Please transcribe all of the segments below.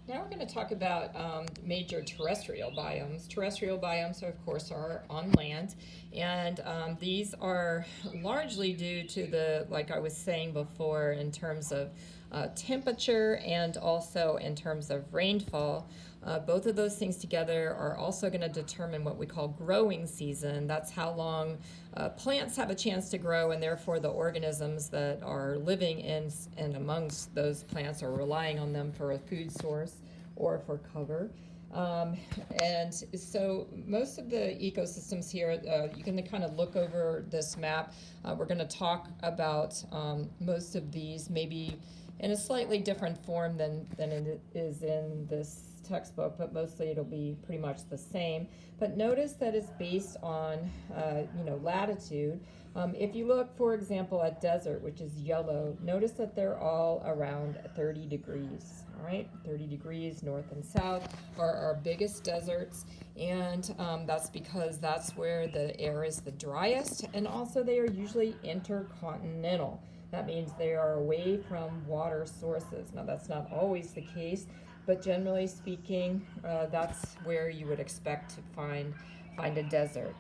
Now we're going to talk about major terrestrial biomes. Terrestrial biomes, of course, are on land, and these are largely due to the, like I was saying before, in terms of temperature and also in terms of rainfall. Both of those things together are also going to determine what we call growing season. That's how long plants have a chance to grow, and therefore the organisms that are living in and amongst those plants are relying on them for a food source or for cover. And so most of the ecosystems here, you can kind of look over this map. We're going to talk about most of these maybe in a slightly different form than it is in this textbook, but mostly it'll be pretty much the same. But notice that it's based on latitude. If you look, for example, at desert, which is yellow, notice that they're all around 30 degrees. All right, 30 degrees north and south are our biggest deserts, and that's because that's where the air is the driest, and also they are usually intercontinental. That means they are away from water sources. Now, that's not always the case, but generally speaking, that's where you would expect to find a desert.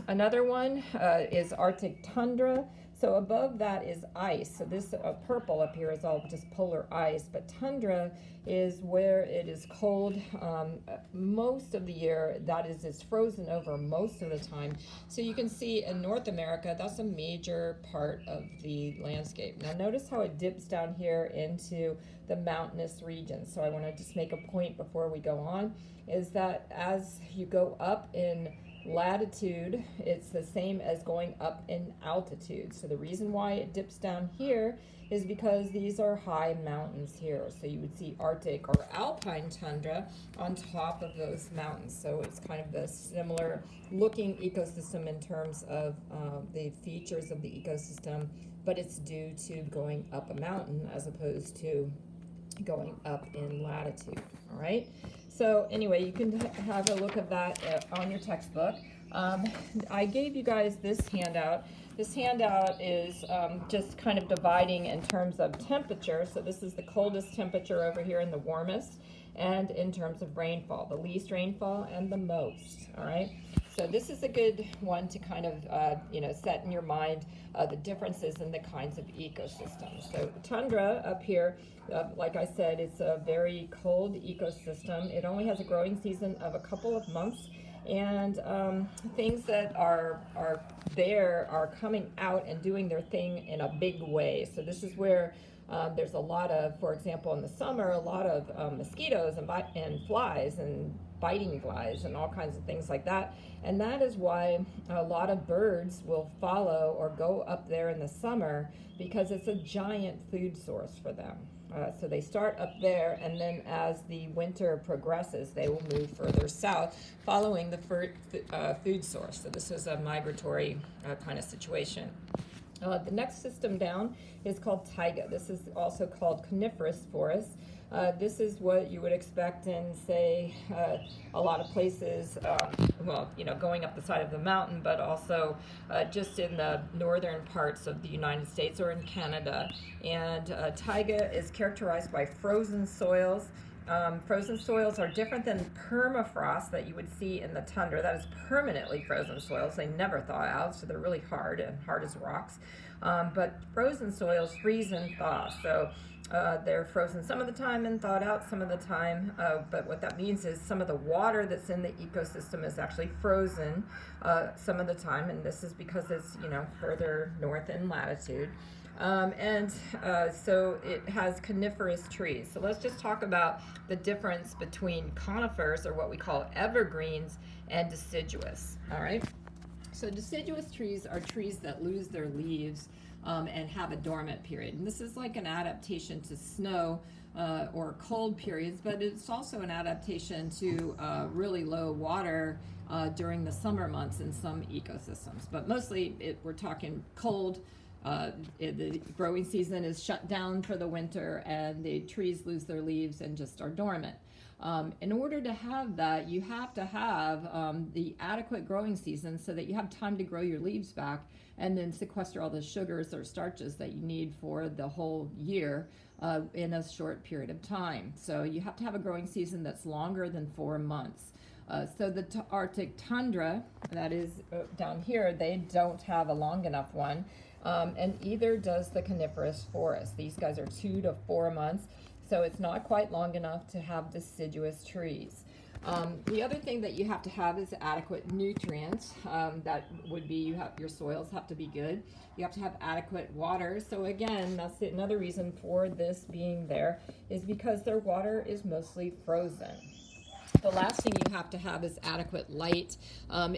Another one is Arctic tundra. So above that is ice. So this purple up here is all just polar ice, but tundra is where it is cold most of the year. That is, it's frozen over most of the time. So you can see in North America, that's a major part of the landscape. Now notice how it dips down here into the mountainous regions. So I want to just make a point before we go on, is that as you go up in latitude, it's the same as going up in altitude. So the reason why it dips down here is because these are high mountains here. So you would see Arctic or alpine tundra on top of those mountains. So it's kind of a similar looking ecosystem in terms of the features of the ecosystem, but it's due to going up a mountain as opposed to going up in latitude. All right. So anyway, you can have a look at that on your textbook. I gave you guys this handout. This handout is just kind of dividing in terms of temperature. So this is the coldest temperature over here and the warmest, and in terms of rainfall, the least rainfall and the most. All right. So this is a good one to kind of set in your mind the differences in the kinds of ecosystems. So tundra up here, like I said, it's a very cold ecosystem. It only has a growing season of a couple of months, and things that are there are coming out and doing their thing in a big way. So this is where there's a lot of, for example, in the summer, a lot of mosquitoes and flies and biting flies and all kinds of things like that. And that is why a lot of birds will follow or go up there in the summer, because it's a giant food source for them. So they start up there, and then as the winter progresses, they will move further south following the food source. So this is a migratory kind of situation. The next system down is called taiga. This is also called coniferous forest. This is what you would expect in, say, a lot of places, going up the side of the mountain, but also just in the northern parts of the United States or in Canada. And taiga is characterized by frozen soils. Frozen soils are different than permafrost that you would see in the tundra. That is permanently frozen soils. They never thaw out, so they're really hard as rocks. But frozen soils freeze and thaw. So they're frozen some of the time and thawed out some of the time. But what that means is some of the water that's in the ecosystem is actually frozen some of the time. And this is because it's, further north in latitude. So it has coniferous trees. So let's just talk about the difference between conifers, or what we call evergreens, and deciduous. All right. So deciduous trees are trees that lose their leaves and have a dormant period. And this is like an adaptation to snow or cold periods, but it's also an adaptation to really low water during the summer months in some ecosystems. But mostly we're talking cold The growing season is shut down for the winter, and the trees lose their leaves and just are dormant. In order to have that, you have to have the adequate growing season so that you have time to grow your leaves back and then sequester all the sugars or starches that you need for the whole year in a short period of time. So you have to have a growing season that's longer than 4 months. So the Arctic tundra, that is down here, they don't have a long enough one, and either does the coniferous forest. These guys are 2 to 4 months, so it's not quite long enough to have deciduous trees. The other thing that you have to have is adequate nutrients. That would be your soils have to be good. You have to have adequate water. So again, that's another reason for this being there, is because their water is mostly frozen. The last thing you have to have is adequate light.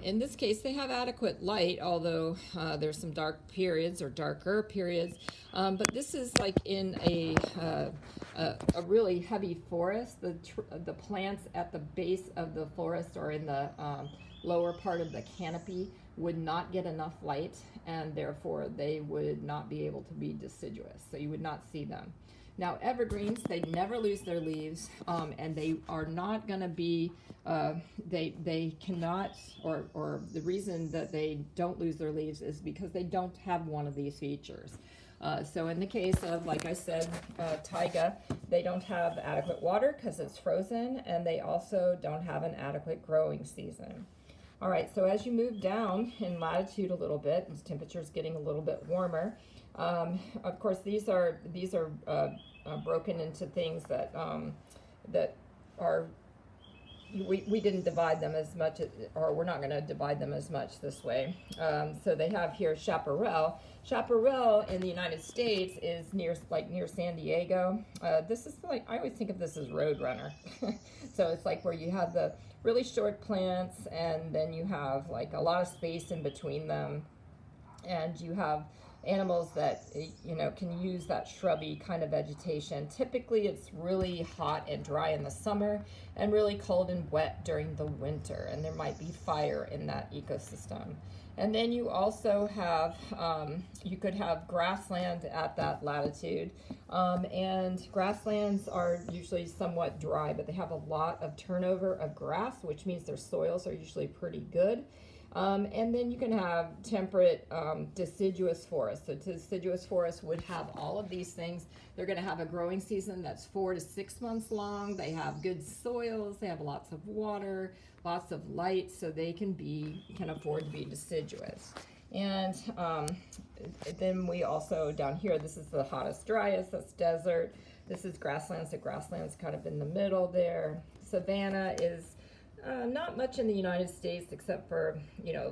In this case, they have adequate light, although there's some dark periods or darker periods. But this is like in a really heavy forest. The plants at the base of the forest or in the lower part of the canopy would not get enough light, and therefore they would not be able to be deciduous. So you would not see them. Now, evergreens, they never lose their leaves, and they are not going to be, they cannot, or the reason that they don't lose their leaves is because they don't have one of these features. So in the case of, like I said, taiga, they don't have adequate water because it's frozen, and they also don't have an adequate growing season. All right, so as you move down in latitude a little bit, the temperature's getting a little bit warmer. Of course, these are broken into things that that are, we didn't divide them as much, or we're not going to divide them as much this way. So they have here chaparral. Chaparral in the United States is near San Diego. This is like, I always think of this as Roadrunner. So it's like where you have the really short plants, and then you have like a lot of space in between them, and you have animals that can use that shrubby kind of vegetation. Typically it's really hot and dry in the summer and really cold and wet during the winter, and there might be fire in that ecosystem. And then you also have you could have grassland at that latitude, and grasslands are usually somewhat dry, but they have a lot of turnover of grass, which means their soils are usually pretty good. And then you can have temperate deciduous forests. So deciduous forests would have all of these things. They're going to have a growing season that's 4 to 6 months long. They have good soils. They have lots of water, lots of light, so they can afford to be deciduous. And then we also, down here, this is the hottest, driest, that's desert. This is grasslands. The grassland's kind of in the middle there. Savanna is not much in the United States, except for,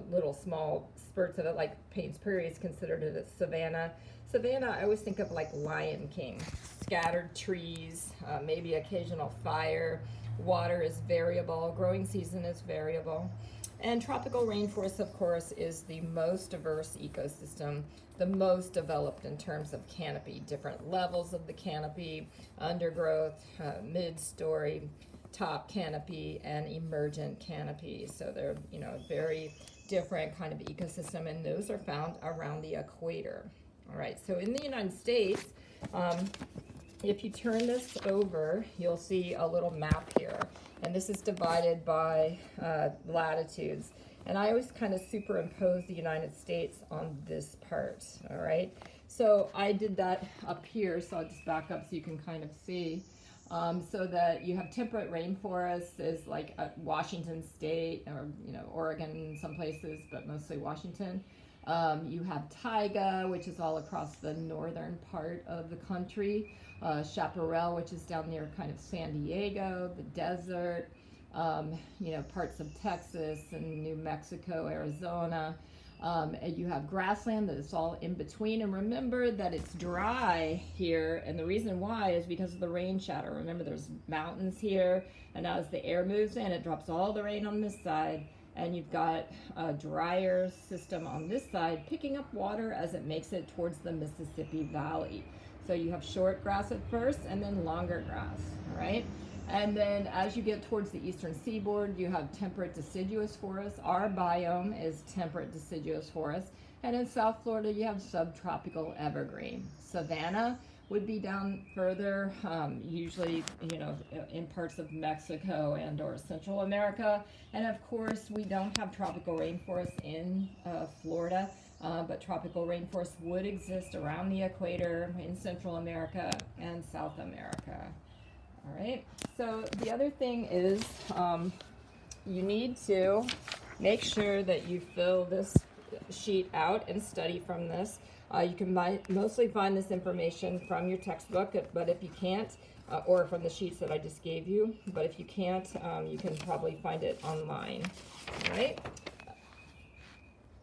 little small spurts of it, like Payne's Prairie is considered a savanna. Savanna, I always think of like Lion King. Scattered trees, maybe occasional fire. Water is variable. Growing season is variable. And tropical rainforest, of course, is the most diverse ecosystem, the most developed in terms of canopy, different levels of the canopy, undergrowth, mid-story, top canopy, and emergent canopy. So they're very different kind of ecosystem, and those are found around the equator. All right, so in the United States, if you turn this over, you'll see a little map here, and this is divided by latitudes, and I always kind of superimpose the United States on this part. All right, so I did that up here, so I'll just back up so you can kind of see. So that you have temperate rainforests is like Washington State, or Oregon in some places, but mostly Washington. You have taiga, which is all across the northern part of the country. Chaparral, which is down near kind of San Diego, the desert. Parts of Texas and New Mexico, Arizona. And you have grassland that is all in between. And remember that it's dry here, and the reason why is because of the rain shadow. Remember, there's mountains here, and as the air moves in, it drops all the rain on this side, and you've got a drier system on this side picking up water as it makes it towards the Mississippi Valley. So you have short grass at first, and then longer grass, all right? And then as you get towards the eastern seaboard, you have temperate deciduous forests. Our biome is temperate deciduous forest. And in South Florida, you have subtropical evergreen. Savanna would be down further, usually, you know, in parts of Mexico and or Central America. And of course, we don't have tropical rainforests in Florida, but tropical rainforests would exist around the equator in Central America and South America. All right, so the other thing is you need to make sure that you fill this sheet out and study from this. You can mostly find this information from your textbook, but if you can't, or from the sheets that I just gave you, but if you can't, you can probably find it online. All right,